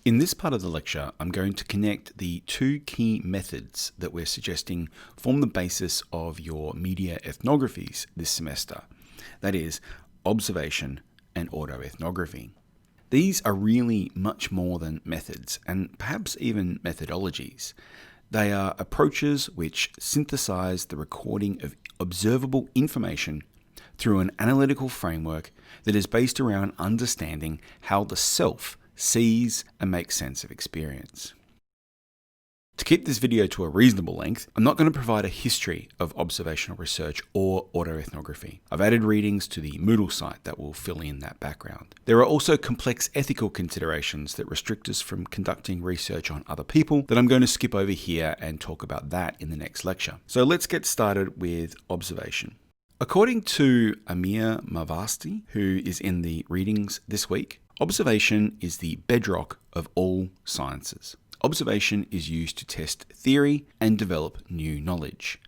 In this part of the lecture, I'm going to connect the two key methods that we're suggesting form the basis of your media ethnographies this semester. That is, observation and autoethnography. These are really much more than methods, and perhaps even methodologies. They are approaches which synthesize the recording of observable information through an analytical framework that is based around understanding how the self sees and makes sense of experience. To keep this video to a reasonable length, I'm not going to provide a history of observational research or autoethnography. I've added readings to the Moodle site that will fill in that background. There are also complex ethical considerations that restrict us from conducting research on other people that I'm going to skip over here and talk about that in the next lecture. So let's get started with observation. According to Amir Mavasti, who is in the readings this week, observation is the bedrock of all sciences. Observation is used to test theory and develop new knowledge.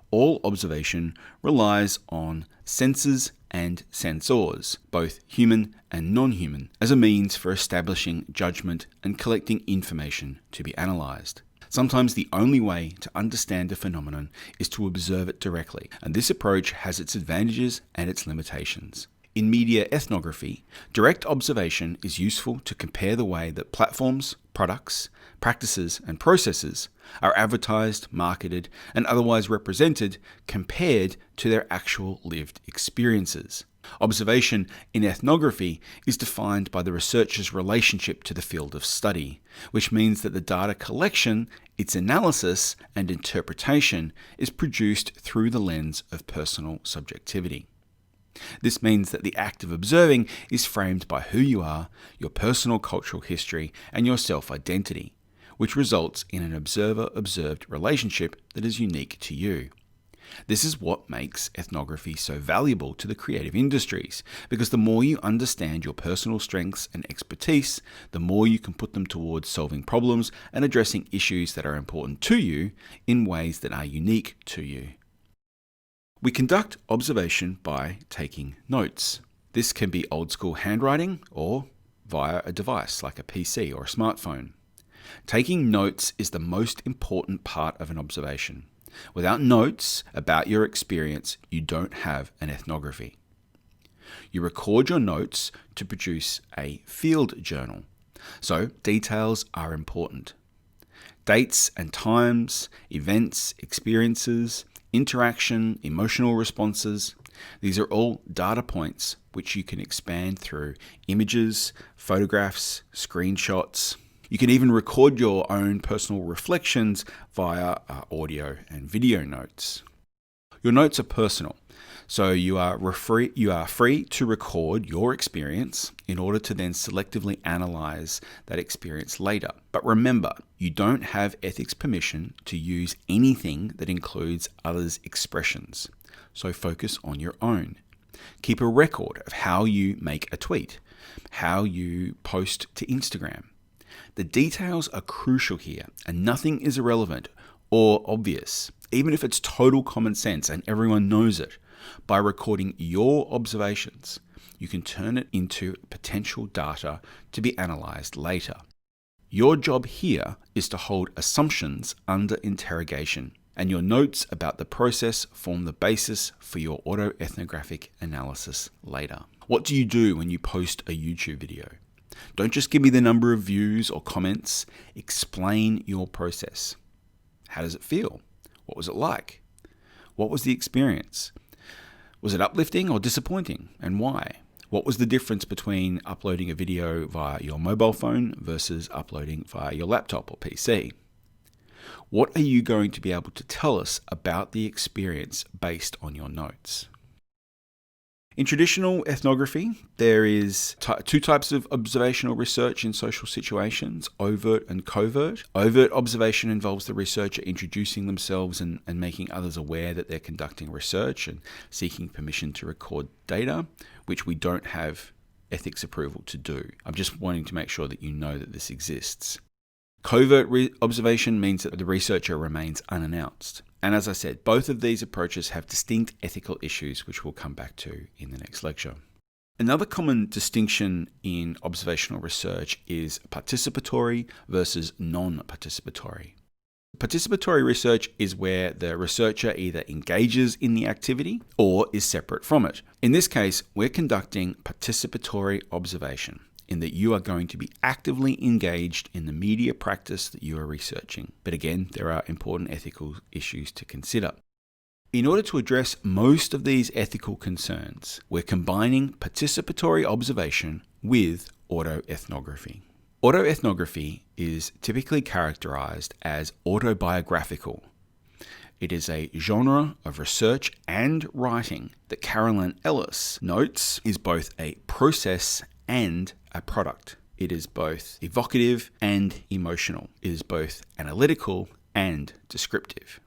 All observation relies on senses and sensors, both human and non-human, as a means for establishing judgment and collecting information to be analysed. Sometimes the only way to understand a phenomenon is to observe it directly, and this approach has its advantages and its limitations. In media ethnography, direct observation is useful to compare the way that platforms, products, practices, and processes are advertised, marketed, and otherwise represented compared to their actual lived experiences. Observation in ethnography is defined by the researcher's relationship to the field of study, which means that the data collection, its analysis, and interpretation is produced through the lens of personal subjectivity. This means that the act of observing is framed by who you are, your personal cultural history, and your self-identity, which results in an observer-observed relationship that is unique to you. This is what makes ethnography so valuable to the creative industries, because the more you understand your personal strengths and expertise, the more you can put them towards solving problems and addressing issues that are important to you in ways that are unique to you. We conduct observation by taking notes. This can be old school handwriting or via a device like a PC or a smartphone. Taking notes is the most important part of an observation. Without notes about your experience, you don't have an ethnography. You record your notes to produce a field journal. So details are important. Dates and times, events, experiences, interaction, emotional responses. These are all data points which you can expand through images, photographs, screenshots. You can even record your own personal reflections via audio and video notes. Your notes are personal, so you are free to record your experience in order to then selectively analyze that experience later. But remember, you don't have ethics permission to use anything that includes others' expressions, so focus on your own. Keep a record of how you make a tweet, how you post to Instagram. The details are crucial here, and nothing is irrelevant or obvious, even if it's total common sense and everyone knows it. By recording your observations, you can turn it into potential data to be analyzed later. Your job here is to hold assumptions under interrogation, and your notes about the process form the basis for your autoethnographic analysis later. What do you do when you post a YouTube video? Don't just give me the number of views or comments. Explain your process. How does it feel? What was it like? What was the experience? Was it uplifting or disappointing, and why? What was the difference between uploading a video via your mobile phone versus uploading via your laptop or PC? What are you going to be able to tell us about the experience based on your notes? In traditional ethnography, there is two types of observational research in social situations, overt and covert. Overt observation involves the researcher introducing themselves and making others aware that they're conducting research and seeking permission to record data, which we don't have ethics approval to do. I'm just wanting to make sure that you know that this exists. Covert observation means that the researcher remains unannounced. And as I said, both of these approaches have distinct ethical issues, which we'll come back to in the next lecture. Another common distinction in observational research is participatory versus non-participatory. Participatory research is where the researcher either engages in the activity or is separate from it. In this case, we're conducting participatory observation in that you are going to be actively engaged in the media practice that you are researching. But again, there are important ethical issues to consider. In order to address most of these ethical concerns, we're combining participatory observation with autoethnography. Autoethnography is typically characterized as autobiographical. It is a genre of research and writing that Carolyn Ellis notes is both a process and a product. It is both evocative and emotional. It is both analytical and descriptive.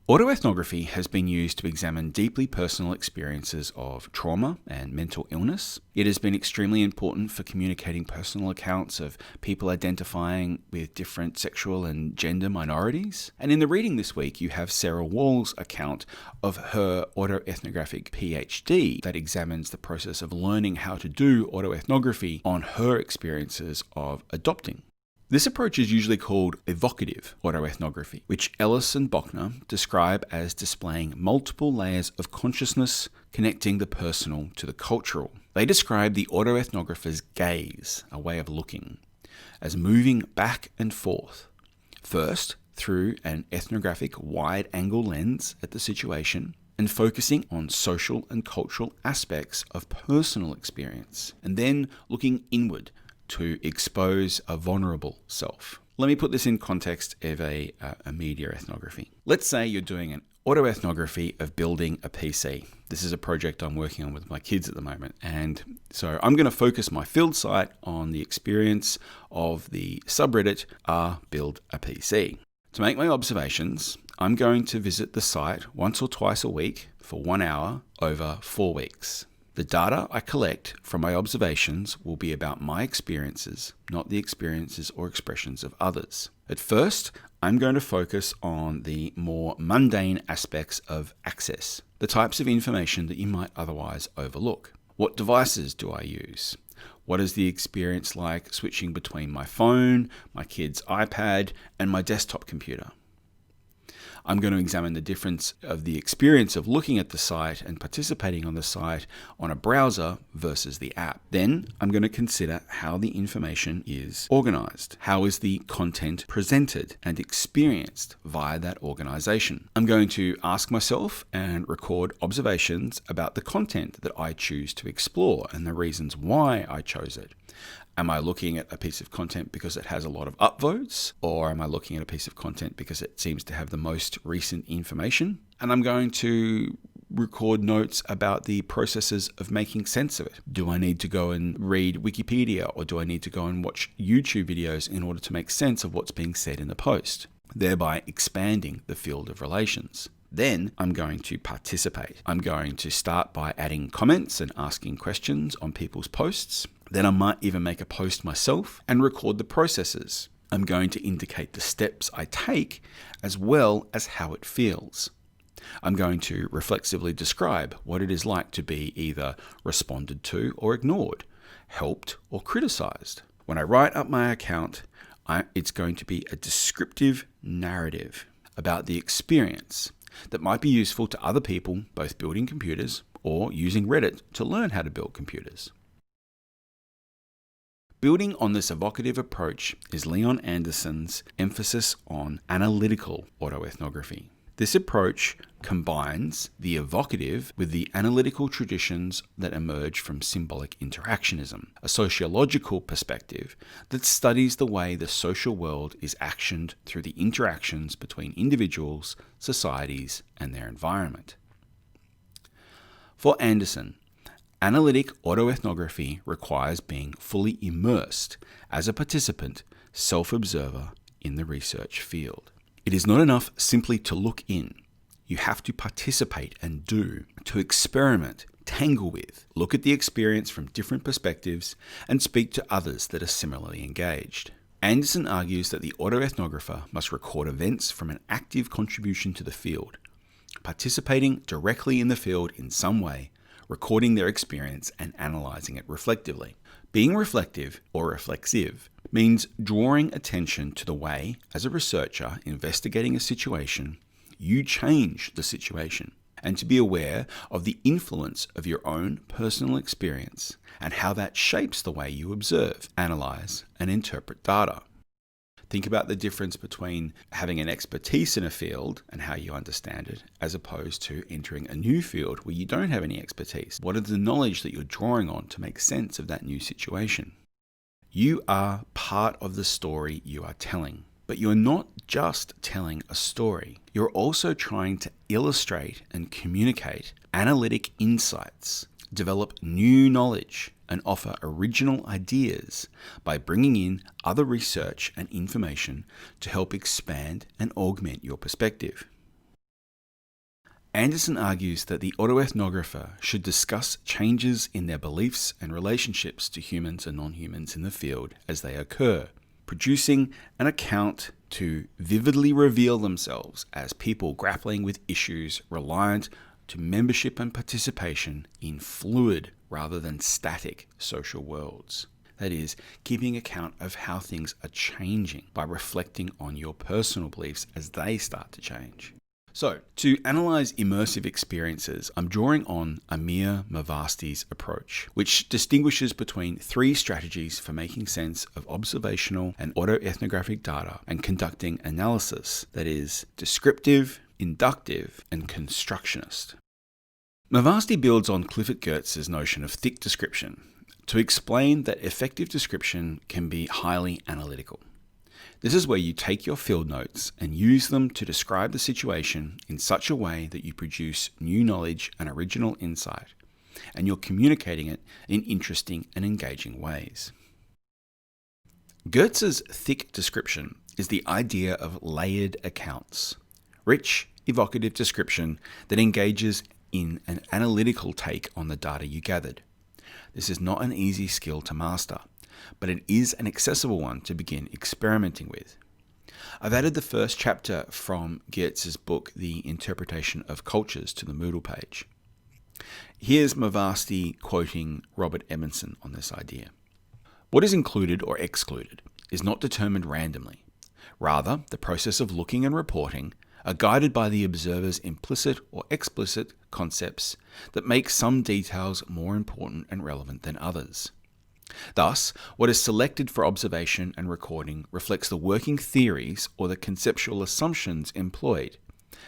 Autoethnography has been used to examine deeply personal experiences of trauma and mental illness. It has been extremely important for communicating personal accounts of people identifying with different sexual and gender minorities. And in the reading this week, you have Sarah Wall's account of her autoethnographic PhD that examines the process of learning how to do autoethnography on her experiences of adopting. This approach is usually called evocative autoethnography, which Ellis and Bochner describe as displaying multiple layers of consciousness connecting the personal to the cultural. They describe the autoethnographer's gaze, a way of looking, as moving back and forth, first through an ethnographic wide-angle lens at the situation, and focusing on social and cultural aspects of personal experience, and then looking inward to expose a vulnerable self. Let me put this in context of a media ethnography. Let's say you're doing an autoethnography of building a PC. This is a project I'm working on with my kids at the moment. And so I'm going to focus my field site on the experience of the subreddit r/build a PC. To make my observations, I'm going to visit the site once or twice a week for 1 hour over 4 weeks. The data I collect from my observations will be about my experiences, not the experiences or expressions of others. At first, I'm going to focus on the more mundane aspects of access, the types of information that you might otherwise overlook. What devices do I use? What is the experience like switching between my phone, my kid's iPad, and my desktop computer? I'm going to examine the difference of the experience of looking at the site and participating on the site on a browser versus the app. Then I'm going to consider how the information is organized. How is the content presented and experienced via that organization? I'm going to ask myself and record observations about the content that I choose to explore and the reasons why I chose it. Am I looking at a piece of content because it has a lot of upvotes, or am I looking at a piece of content because it seems to have the most recent information? And I'm going to record notes about the processes of making sense of it. Do I need to go and read Wikipedia, or do I need to go and watch YouTube videos in order to make sense of what's being said in the post, thereby expanding the field of relations? Then I'm going to participate. I'm going to start by adding comments and asking questions on people's posts. Then I might even make a post myself and record the processes. I'm going to indicate the steps I take as well as how it feels. I'm going to reflexively describe what it is like to be either responded to or ignored, helped or criticized. When I write up my account, it's going to be a descriptive narrative about the experience that might be useful to other people, both building computers or using Reddit to learn how to build computers. Building on this evocative approach is Leon Anderson's emphasis on analytical autoethnography. This approach combines the evocative with the analytical traditions that emerge from symbolic interactionism, a sociological perspective that studies the way the social world is actioned through the interactions between individuals, societies, and their environment. For Anderson, analytic autoethnography requires being fully immersed as a participant, self-observer in the research field. It is not enough simply to look in. You have to participate and do, to experiment, tangle with, look at the experience from different perspectives, and speak to others that are similarly engaged. Anderson argues that the autoethnographer must record events from an active contribution to the field, participating directly in the field in some way, recording their experience and analyzing it reflectively. Being reflective or reflexive means drawing attention to the way, as a researcher investigating a situation, you change the situation, and to be aware of the influence of your own personal experience and how that shapes the way you observe, analyze, and interpret data. Think about the difference between having an expertise in a field and how you understand it, as opposed to entering a new field where you don't have any expertise. What is the knowledge that you're drawing on to make sense of that new situation? You are part of the story you are telling. But you're not just telling a story. You're also trying to illustrate and communicate analytic insights, develop new knowledge, and offer original ideas by bringing in other research and information to help expand and augment your perspective. Anderson argues that the autoethnographer should discuss changes in their beliefs and relationships to humans and non-humans in the field as they occur, producing an account to vividly reveal themselves as people grappling with issues reliant to membership and participation in fluid rather than static social worlds. That is, keeping account of how things are changing by reflecting on your personal beliefs as they start to change. So, to analyze immersive experiences, I'm drawing on Amir Mavasti's approach, which distinguishes between three strategies for making sense of observational and autoethnographic data and conducting analysis, that is, descriptive, inductive, and constructionist. Mavasti builds on Clifford Geertz's notion of thick description to explain that effective description can be highly analytical. This is where you take your field notes and use them to describe the situation in such a way that you produce new knowledge and original insight, and you're communicating it in interesting and engaging ways. Geertz's thick description is the idea of layered accounts, rich, evocative description that engages in an analytical take on the data you gathered. This is not an easy skill to master, but it is an accessible one to begin experimenting with. I've added the first chapter from Geertz's book, The Interpretation of Cultures, to the Moodle page. Here's Mavasti quoting Robert Emerson on this idea. What is included or excluded is not determined randomly. Rather, the process of looking and reporting are guided by the observer's implicit or explicit concepts that make some details more important and relevant than others. Thus, what is selected for observation and recording reflects the working theories or the conceptual assumptions employed,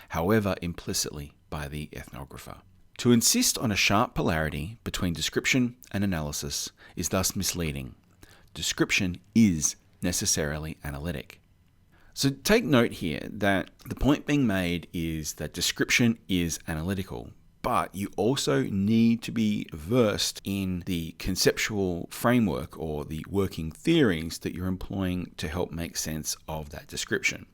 however implicitly, by the ethnographer. To insist on a sharp polarity between description and analysis is thus misleading. Description is necessarily analytic. So take note here that the point being made is that description is analytical, but you also need to be versed in the conceptual framework or the working theories that you're employing to help make sense of that description.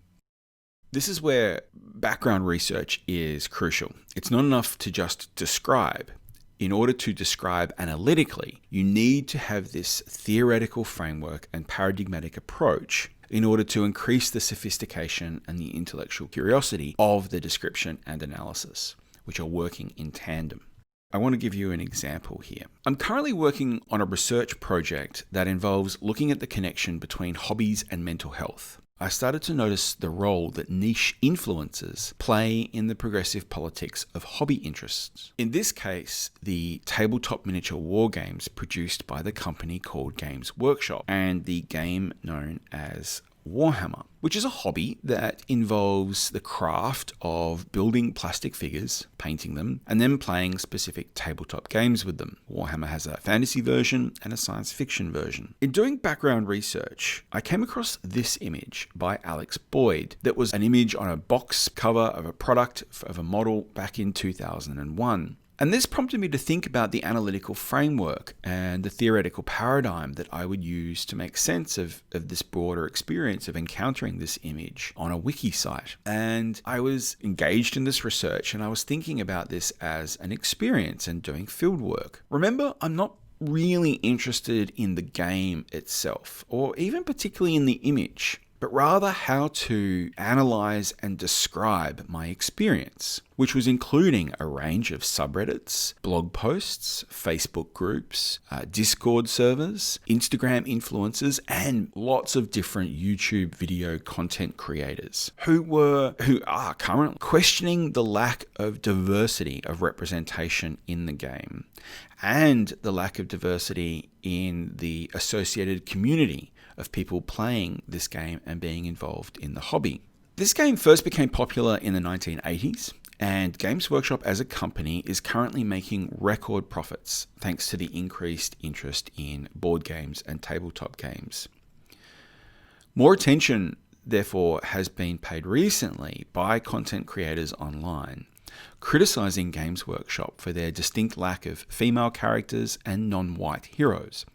This is where background research is crucial. It's not enough to just describe. In order to describe analytically, you need to have this theoretical framework and paradigmatic approach in order to increase the sophistication and the intellectual curiosity of the description and analysis, which are working in tandem. I want to give you an example here. I'm currently working on a research project that involves looking at the connection between hobbies and mental health. I started to notice the role that niche influences play in the progressive politics of hobby interests. In this case, the tabletop miniature war games produced by the company called Games Workshop and the game known as Warhammer, which is a hobby that involves the craft of building plastic figures, painting them, and then playing specific tabletop games with them. Warhammer has a fantasy version and a science fiction version. In doing background research, I came across this image by Alex Boyd that was an image on a box cover of a product of a model back in 2001. And this prompted me to think about the analytical framework and the theoretical paradigm that I would use to make sense of this broader experience of encountering this image on a wiki site. And I was engaged in this research and I was thinking about this as an experience and doing field work. Remember, I'm not really interested in the game itself, or even particularly in the image. but rather how to analyze and describe my experience, which was including a range of subreddits, blog posts, Facebook groups, Discord servers, Instagram influencers, and lots of different YouTube video content creators who are currently questioning the lack of diversity of representation in the game and the lack of diversity in the associated community of people playing this game and being involved in the hobby. This game first became popular in the 1980s, and Games Workshop as a company is currently making record profits thanks to the increased interest in board games and tabletop games. More attention, therefore, has been paid recently by content creators online, criticizing Games Workshop for their distinct lack of female characters and non-white heroes.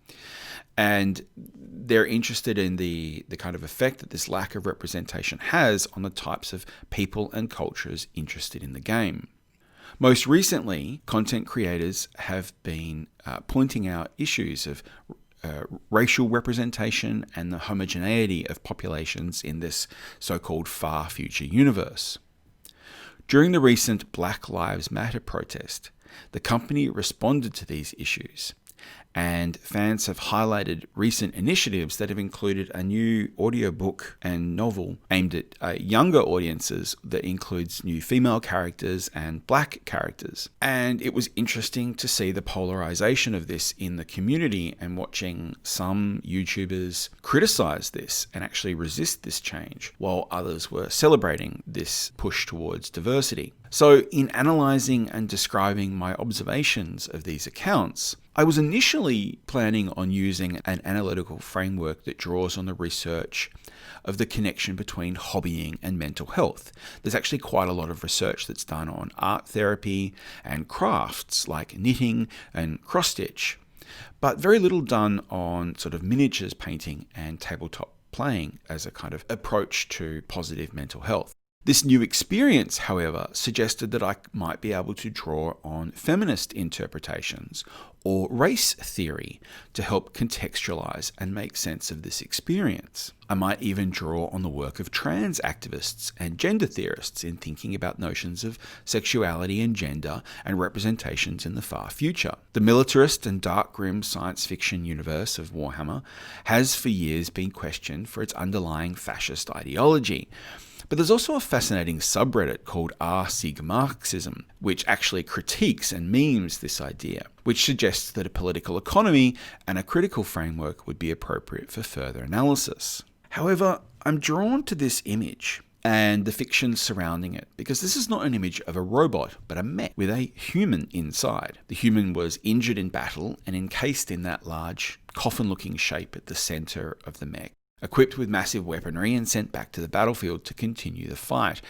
And they're interested in the kind of effect that this lack of representation has on the types of people and cultures interested in the game. Most recently, content creators have been pointing out issues of racial representation and the homogeneity of populations in this so-called far future universe. During the recent Black Lives Matter protest, the company responded to these issues, and fans have highlighted recent initiatives that have included a new audiobook and novel aimed at younger audiences that includes new female characters and black characters. And it was interesting to see the polarization of this in the community and watching some YouTubers criticize this and actually resist this change, while others were celebrating this push towards diversity. So in analyzing and describing my observations of these accounts, I was initially planning on using an analytical framework that draws on the research of the connection between hobbying and mental health. There's actually quite a lot of research that's done on art therapy and crafts like knitting and cross-stitch, but very little done on sort of miniatures painting and tabletop playing as a kind of approach to positive mental health. This new experience, however, suggested that I might be able to draw on feminist interpretations or race theory to help contextualize and make sense of this experience. I might even draw on the work of trans activists and gender theorists in thinking about notions of sexuality and gender and representations in the far future. The militarist and dark grim science fiction universe of Warhammer has for years been questioned for its underlying fascist ideology. But there's also a fascinating subreddit called r/Marxism, which actually critiques and memes this idea, which suggests that a political economy and a critical framework would be appropriate for further analysis. However, I'm drawn to this image and the fiction surrounding it, because this is not an image of a robot, but a mech with a human inside. The human was injured in battle and encased in that large coffin-looking shape at the center of the mech, equipped with massive weaponry and sent back to the battlefield to continue the fight.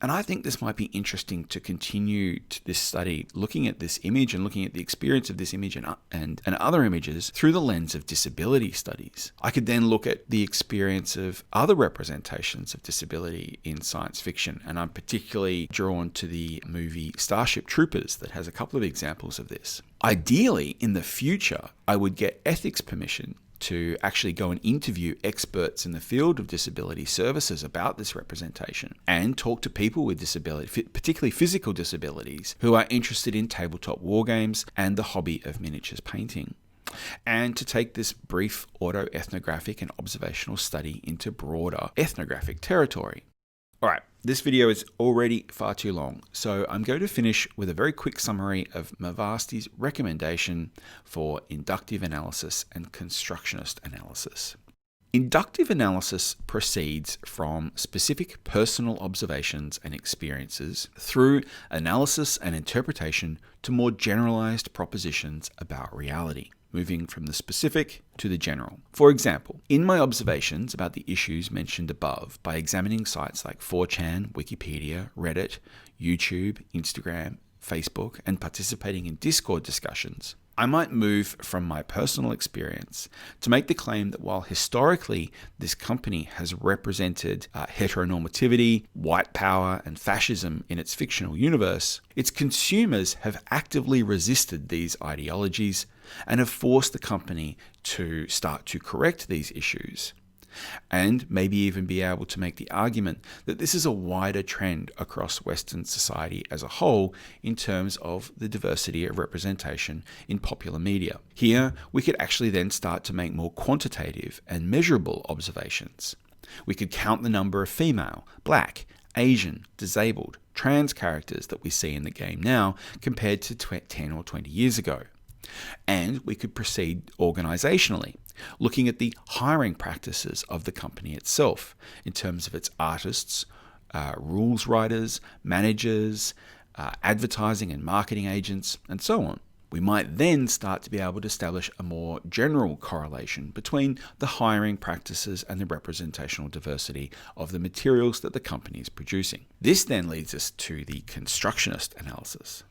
And I think this might be interesting to continue this study, looking at this image and looking at the experience of this image and other images through the lens of disability studies. I could then look at the experience of other representations of disability in science fiction, and I'm particularly drawn to the movie Starship Troopers that has a couple of examples of this. Ideally, in the future, I would get ethics permission to actually go and interview experts in the field of disability services about this representation and talk to people with disability, particularly physical disabilities, who are interested in tabletop wargames and the hobby of miniatures painting, and to take this brief autoethnographic and observational study into broader ethnographic territory. All right, this video is already far too long, so I'm going to finish with a very quick summary of Mavasti's recommendation for inductive analysis and constructionist analysis. Inductive analysis proceeds from specific personal observations and experiences through analysis and interpretation to more generalized propositions about reality, moving from the specific to the general. For example, in my observations about the issues mentioned above, by examining sites like 4chan, Wikipedia, Reddit, YouTube, Instagram, Facebook, and participating in Discord discussions, I might move from my personal experience to make the claim that while historically this company has represented heteronormativity, white power, and fascism in its fictional universe, its consumers have actively resisted these ideologies and have forced the company to start to correct these issues. and maybe even be able to make the argument that this is a wider trend across Western society as a whole in terms of the diversity of representation in popular media. Here, we could actually then start to make more quantitative and measurable observations. We could count the number of female, black, Asian, disabled, trans characters that we see in the game now compared to 10 or 20 years ago. And we could proceed organisationally, looking at the hiring practices of the company itself in terms of its artists, rules writers, managers, advertising and marketing agents, and so on. We might then start to be able to establish a more general correlation between the hiring practices and the representational diversity of the materials that the company is producing. This then leads us to the constructionist analysis.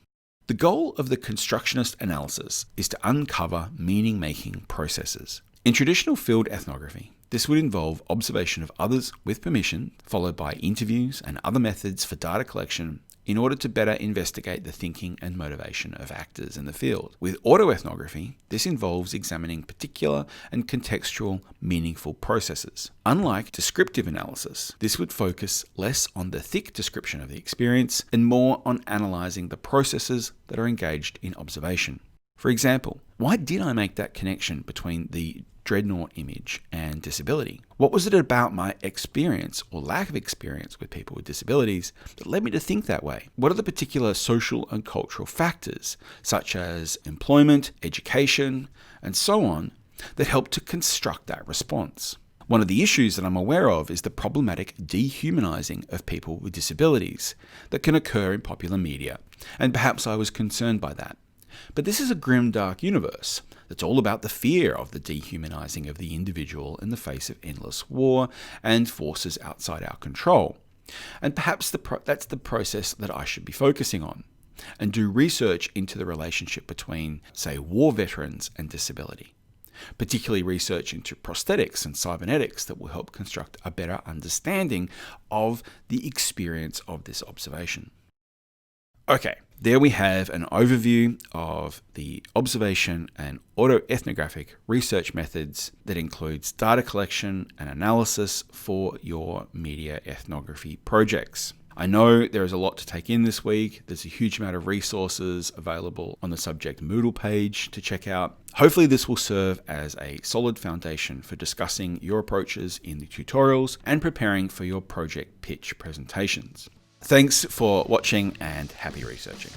The goal of the constructionist analysis is to uncover meaning-making processes. In traditional field ethnography, this would involve observation of others with permission, followed by interviews and other methods for data collection in order to better investigate the thinking and motivation of actors in the field. With autoethnography, this involves examining particular and contextual, meaningful processes. Unlike descriptive analysis, this would focus less on the thick description of the experience and more on analysing the processes that are engaged in observation. For example, why did I make that connection between the dreadnought image and disability? What was it about my experience or lack of experience with people with disabilities that led me to think that way? What are the particular social and cultural factors, such as employment, education, and so on, that help to construct that response? One of the issues that I'm aware of is the problematic dehumanizing of people with disabilities that can occur in popular media, and perhaps I was concerned by that. But this is a grim, dark universe that's all about the fear of the dehumanizing of the individual in the face of endless war and forces outside our control. And perhaps that's the process that I should be focusing on, and do research into the relationship between, say, war veterans and disability, particularly research into prosthetics and cybernetics that will help construct a better understanding of the experience of this observation. Okay, there we have an overview of the observation and autoethnographic research methods that includes data collection and analysis for your media ethnography projects. I know there is a lot to take in this week. There's a huge amount of resources available on the subject Moodle page to check out. Hopefully this will serve as a solid foundation for discussing your approaches in the tutorials and preparing for your project pitch presentations. Thanks for watching and happy researching.